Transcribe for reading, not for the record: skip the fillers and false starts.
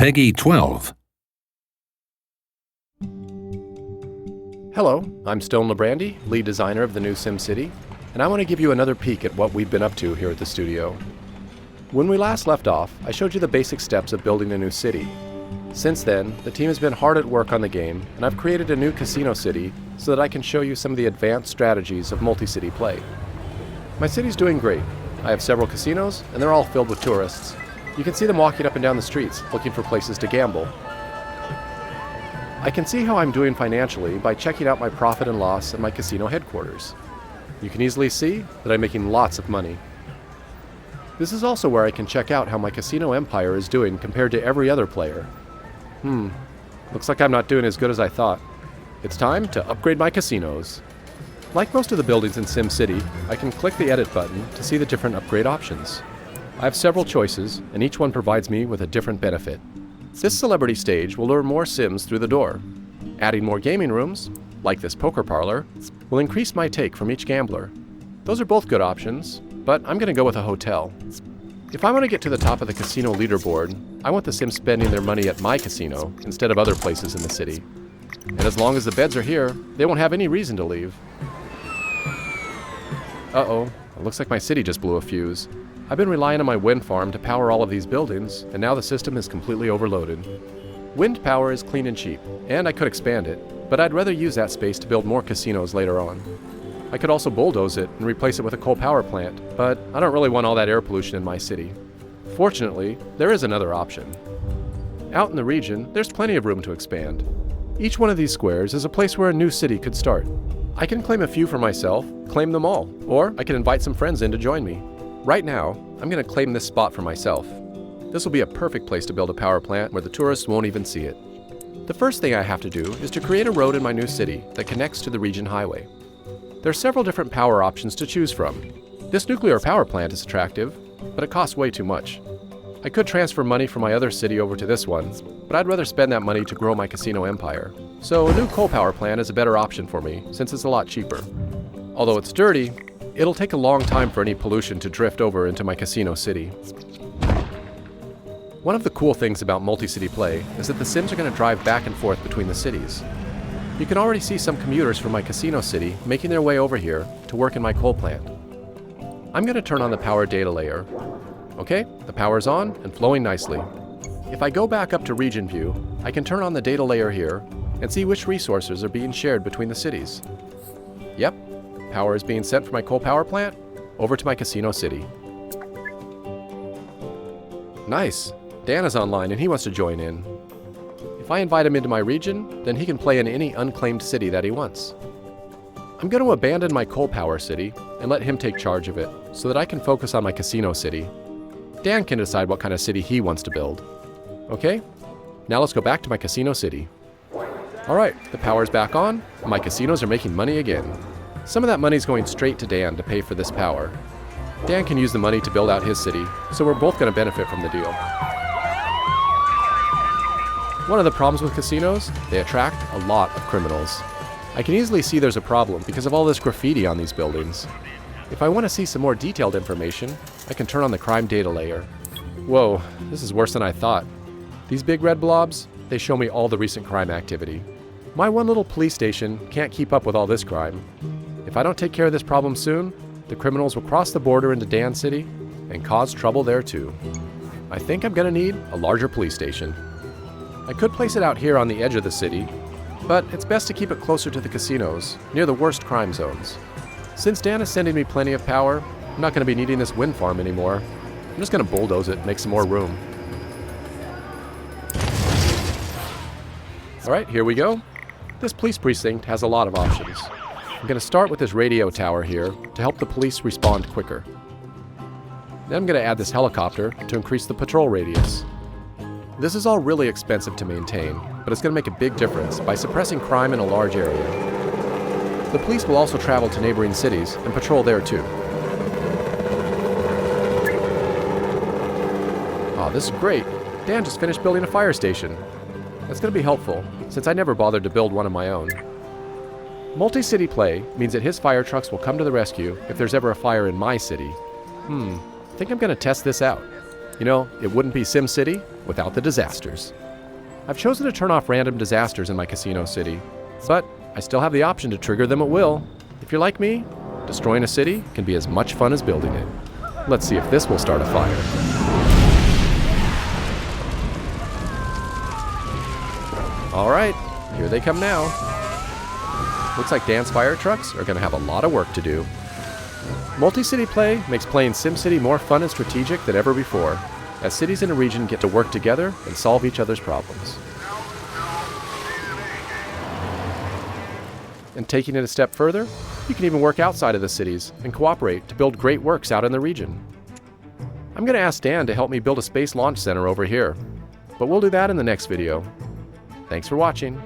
Peggy 12. Hello, I'm Stone Librande, lead designer of the new SimCity, and I want to give you another peek at what we've been up to here at the studio. When we last left off, I showed you the basic steps of building a new city. Since then, the team has been hard at work on the game, and I've created a new casino city so that I can show you some of the advanced strategies of multi-city play. My city's doing great. I have several casinos, and they're all filled with tourists. You can see them walking up and down the streets, looking for places to gamble. I can see how I'm doing financially by checking out my profit and loss at my casino headquarters. You can easily see that I'm making lots of money. This is also where I can check out how my casino empire is doing compared to every other player. Looks like I'm not doing as good as I thought. It's time to upgrade my casinos. Like most of the buildings in SimCity, I can click the edit button to see the different upgrade options. I have several choices, and each one provides me with a different benefit. This celebrity stage will lure more Sims through the door. Adding more gaming rooms, like this poker parlor, will increase my take from each gambler. Those are both good options, but I'm going to go with a hotel. If I want to get to the top of the casino leaderboard, I want the Sims spending their money at my casino instead of other places in the city. And as long as the beds are here, they won't have any reason to leave. Uh-oh, it looks like my city just blew a fuse. I've been relying on my wind farm to power all of these buildings, and now the system is completely overloaded. Wind power is clean and cheap, and I could expand it, but I'd rather use that space to build more casinos later on. I could also bulldoze it and replace it with a coal power plant, but I don't really want all that air pollution in my city. Fortunately, there is another option. Out in the region, there's plenty of room to expand. Each one of these squares is a place where a new city could start. I can claim a few for myself, claim them all, or I can invite some friends in to join me. Right now, I'm going to claim this spot for myself. This will be a perfect place to build a power plant where the tourists won't even see it. The first thing I have to do is to create a road in my new city that connects to the region highway. There are several different power options to choose from. This nuclear power plant is attractive, but it costs way too much. I could transfer money from my other city over to this one, but I'd rather spend that money to grow my casino empire. So a new coal power plant is a better option for me, since it's a lot cheaper. Although it's dirty, it'll take a long time for any pollution to drift over into my casino city. One of the cool things about multi-city play is that the Sims are going to drive back and forth between the cities. You can already see some commuters from my casino city making their way over here to work in my coal plant. I'm going to turn on the power data layer. Okay, the power's on and flowing nicely. If I go back up to region view, I can turn on the data layer here and see which resources are being shared between the cities. Yep, power is being sent from my coal power plant over to my casino city. Nice! Dan is online and he wants to join in. If I invite him into my region, then he can play in any unclaimed city that he wants. I'm going to abandon my coal power city and let him take charge of it so that I can focus on my casino city. Dan can decide what kind of city he wants to build. Okay, now let's go back to my casino city. Alright, the power's back on, and my casinos are making money again. Some of that money's going straight to Dan to pay for this power. Dan can use the money to build out his city, so we're both going to benefit from the deal. One of the problems with casinos, they attract a lot of criminals. I can easily see there's a problem because of all this graffiti on these buildings. If I want to see some more detailed information, I can turn on the crime data layer. Whoa, this is worse than I thought. These big red blobs, they show me all the recent crime activity. My one little police station can't keep up with all this crime. If I don't take care of this problem soon, the criminals will cross the border into Dan City and cause trouble there too. I think I'm going to need a larger police station. I could place it out here on the edge of the city, but it's best to keep it closer to the casinos, near the worst crime zones. Since Dan is sending me plenty of power, I'm not going to be needing this wind farm anymore. I'm just going to bulldoze it and make some more room. Alright, here we go. This police precinct has a lot of options. I'm going to start with this radio tower here to help the police respond quicker. Then I'm going to add this helicopter to increase the patrol radius. This is all really expensive to maintain, but it's going to make a big difference by suppressing crime in a large area. The police will also travel to neighboring cities and patrol there too. Aw, this is great. Dan just finished building a fire station. That's going to be helpful, since I never bothered to build one of my own. Multi-city play means that his fire trucks will come to the rescue if there's ever a fire in my city. I think I'm going to test this out. You know, it wouldn't be SimCity without the disasters. I've chosen to turn off random disasters in my casino city, but I still have the option to trigger them at will. If you're like me, destroying a city can be as much fun as building it. Let's see if this will start a fire. Alright, here they come now. Looks like Dan's fire trucks are going to have a lot of work to do. Multi-city play makes playing SimCity more fun and strategic than ever before, as cities in a region get to work together and solve each other's problems. And taking it a step further, you can even work outside of the cities and cooperate to build great works out in the region. I'm going to ask Dan to help me build a space launch center over here, but we'll do that in the next video. Thanks for watching.